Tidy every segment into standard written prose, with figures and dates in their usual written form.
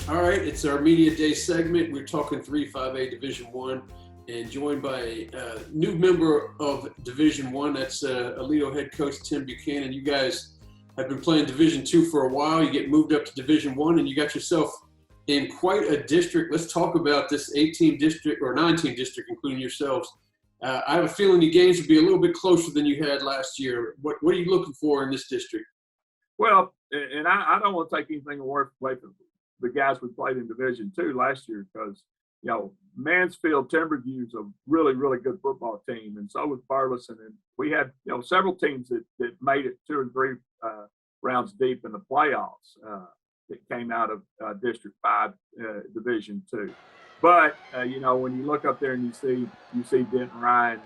All right, it's our Media Day segment. We're talking 3-5A Division One, and joined by a new member of Division One. That's Aledo Head Coach Tim Buchanan. You guys have been playing Division Two for a while. You get moved up to Division One, and you got yourself in quite a district. Let's talk about this 8-team district or 9-team district, including yourselves. I have a feeling the games will be a little bit closer than you had last year. What are you looking for in this district? Well, and I don't want to take anything away from the guys we played in Division Two last year, because Mansfield Timberview's a really, really good football team, and so was Burleson. And we had several teams that made it 2 and 3 rounds deep in the playoffs that came out of District 5 Division 2. But when you look up there and you see Denton Ryan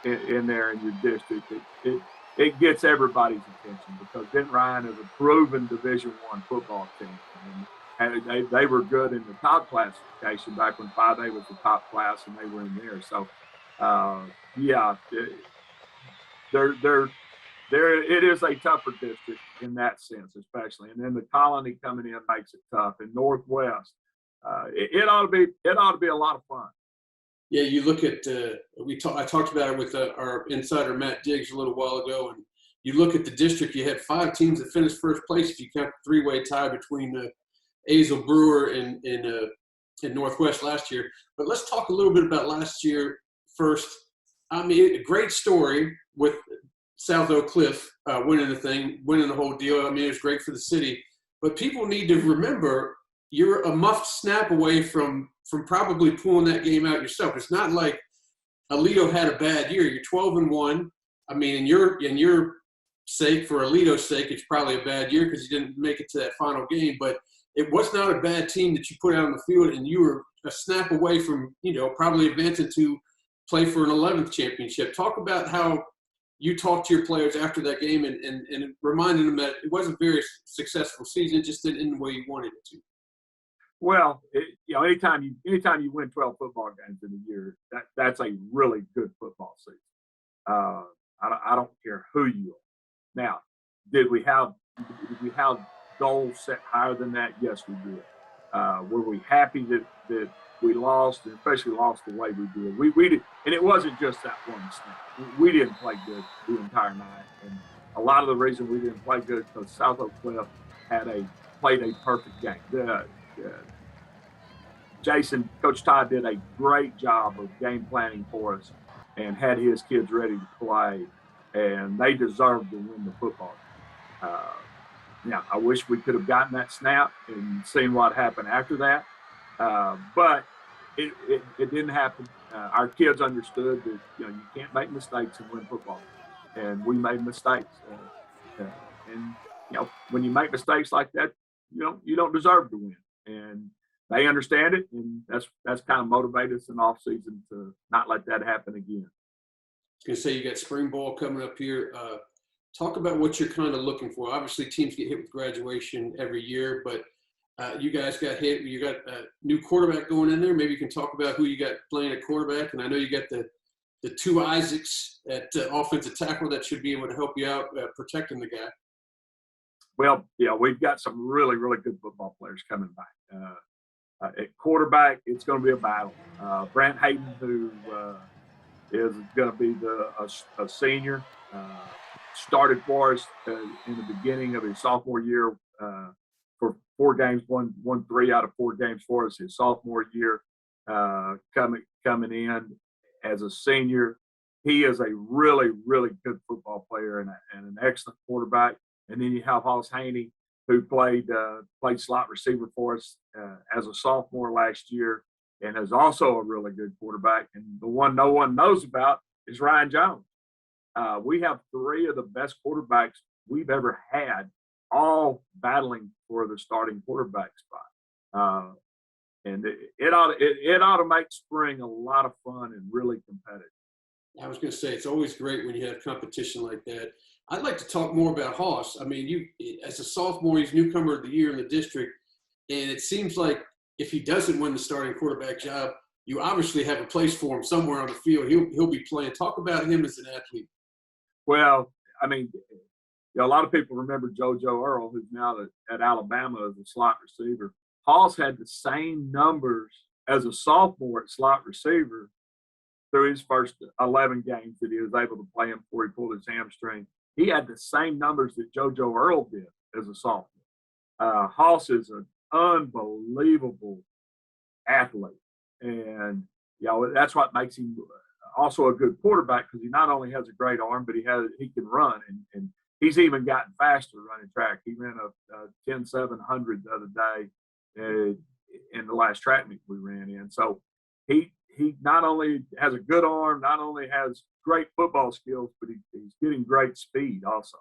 in there in your district, it gets everybody's attention, because Denton Ryan is a proven Division I football team. And they were good in the top classification back when 5A was the top class, and they were in there. So, it is a tougher district in that sense, especially. And then the Colony coming in makes it tough. And Northwest, it ought to be a lot of fun. Yeah, you look at I talked about it with our insider Matt Diggs a little while ago, and you look at the district. You had 5 teams that finished first place if you count the 3-way tie between Azle Brewer and Northwest last year. But let's talk a little bit about last year first. I mean, a great story with South Oak Cliff winning the whole deal. I mean, it was great for the city. But people need to remember, you're a muffed snap away from probably pulling that game out yourself. It's not like Aledo had a bad year. You're 12-1. I mean, in your sake, for Aledo's sake, it's probably a bad year because you didn't make it to that final game. But it was not a bad team that you put out on the field, and you were a snap away from, probably advancing to play for an 11th championship. Talk about how you talked to your players after that game and reminding them that it was a very successful season. It just didn't end the way you wanted it to. Well, anytime you win 12 football games in a year, that's a really good football season. I don't care who you are. Now, did we have goals set higher than that? Yes, we did. Were we happy that we lost, and especially lost the way we did? We did, and it wasn't just that one snap. We didn't play good the entire night, and a lot of the reason we didn't play good because South Oak Cliff played a perfect game. Coach Todd did a great job of game planning for us and had his kids ready to play, and they deserved to win the football game. Now, I wish we could have gotten that snap and seen what happened after that, but it didn't happen. Our kids understood that you can't make mistakes and win football, and we made mistakes. And when you make mistakes like that, you don't deserve to win, and they understand it, and that's kind of motivated us in off season to not let that happen again. I was going to say, you got spring ball coming up here. Talk about what you're kind of looking for. Obviously, teams get hit with graduation every year, but you guys got hit. You got a new quarterback going in there. Maybe you can talk about who you got playing at quarterback. And I know you got the 2 Isaacs at offensive tackle that should be able to help you out protecting the guy. Well, we've got some really, really good football players coming back. At quarterback, it's going to be a battle. Brant Hayden, who is going to be a senior, started for us in the beginning of his sophomore year for 4 games, won 3 out of 4 games for us his sophomore year. Coming in as a senior, he is a really, really good football player and an excellent quarterback. And then you have Hoss Haney, who played slot receiver for us as a sophomore last year, and is also a really good quarterback. And the one no one knows about is Ryan Jones. We have 3 of the best quarterbacks we've ever had, all battling for the starting quarterback spot. And it ought to make spring a lot of fun and really competitive. I was going to say, it's always great when you have competition like that. I'd like to talk more about Hoss. I mean, you as a sophomore, he's newcomer of the year in the district, and it seems like if he doesn't win the starting quarterback job, you obviously have a place for him somewhere on the field. He'll be playing. Talk about him as an athlete. Well, I mean, a lot of people remember JoJo Earl, who's now at Alabama as a slot receiver. Hoss had the same numbers as a sophomore at slot receiver through his first 11 games that he was able to play in before he pulled his hamstring. He had the same numbers that JoJo Earl did as a sophomore. Hoss is an unbelievable athlete, and that's what makes him also a good quarterback, because he not only has a great arm, but he can run, and he's even gotten faster running track. He ran a 10.700 the other day in the last track meet we ran in. So he not only has a good arm, not only has great football skills, but he's getting great speed also.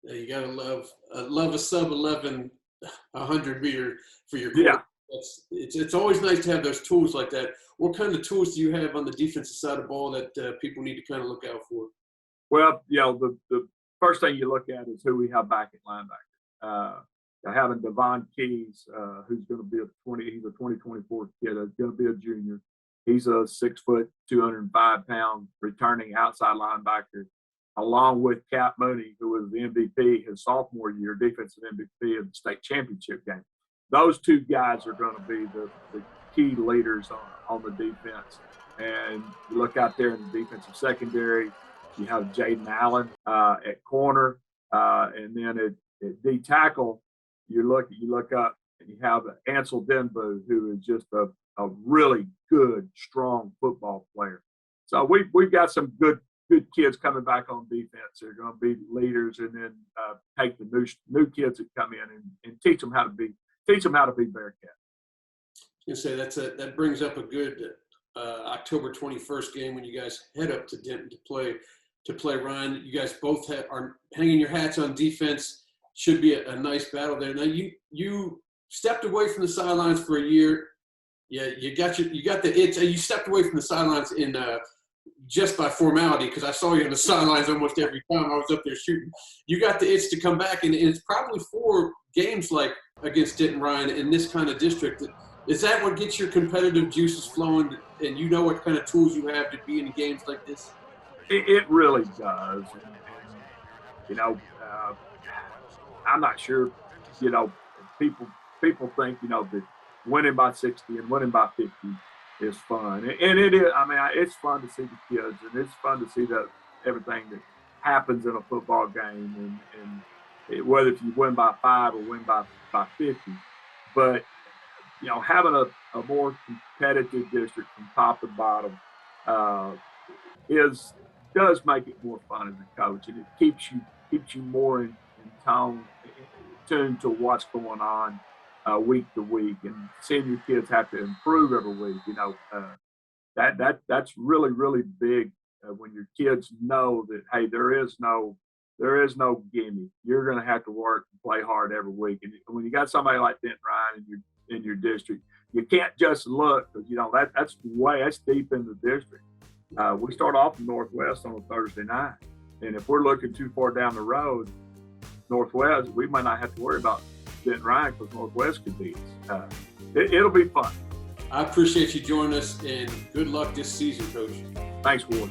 Yeah, you gotta love a sub 11 100 meter for your goal. Yeah. It's always nice to have those tools like that. What kind of tools do you have on the defensive side of the ball that people need to kind of look out for? Well, the first thing you look at is who we have back at linebacker. Having Devon Keys, who's going to be he's a 2024 kid, going to be a junior. He's a 6 foot, 205 pound returning outside linebacker, along with Cap Mooney, who was the MVP his sophomore year, defensive MVP of the state championship game. Those two guys are going to be the key leaders on the defense. And you look out there in the defensive secondary, you have Jaden Allen at corner, and then at D tackle, you look up and you have Ansel Denbo, who is just a really good, strong football player. So we've got some good kids coming back on defense. They're going to be leaders, and then take the new kids that come in and teach them how to be Bearcats. You say that brings up a good October 21st game when you guys head up to Denton to play Ryan. You guys both are hanging your hats on defense. Should be a nice battle there. Now you stepped away from the sidelines for a year. Yeah, you got the itch. You stepped away from the sidelines in just by formality, because I saw you on the sidelines almost every time I was up there shooting. You got the itch to come back, and it's probably for games like against Denton Ryan in this kind of district. Is that what gets your competitive juices flowing, and you know what kind of tools you have to be in games like this? It really does. And I'm not sure, people think, that winning by 60 and winning by 50 is fun. And it is. I mean, it's fun to see the kids, and it's fun to see everything that happens in a football game, and whether if you win by 5 or win by 50. But, having a more competitive district from top to bottom does make it more fun as a coach, and it keeps you more in tune to what's going on week to week, and seeing your kids have to improve every week. That's really, really big when your kids know that, hey, there is no gimme. You're going to have to work and play hard every week. And when you got somebody like Denton Ryan in your district, you can't just look, because that's deep in the district. We start off in Northwest on a Thursday night, and if we're looking too far down the road, Northwest, we might not have to worry about Denton Ryan, because Northwest could beat us. It'll be fun. I appreciate you joining us, and good luck this season, Coach. Thanks, Ward.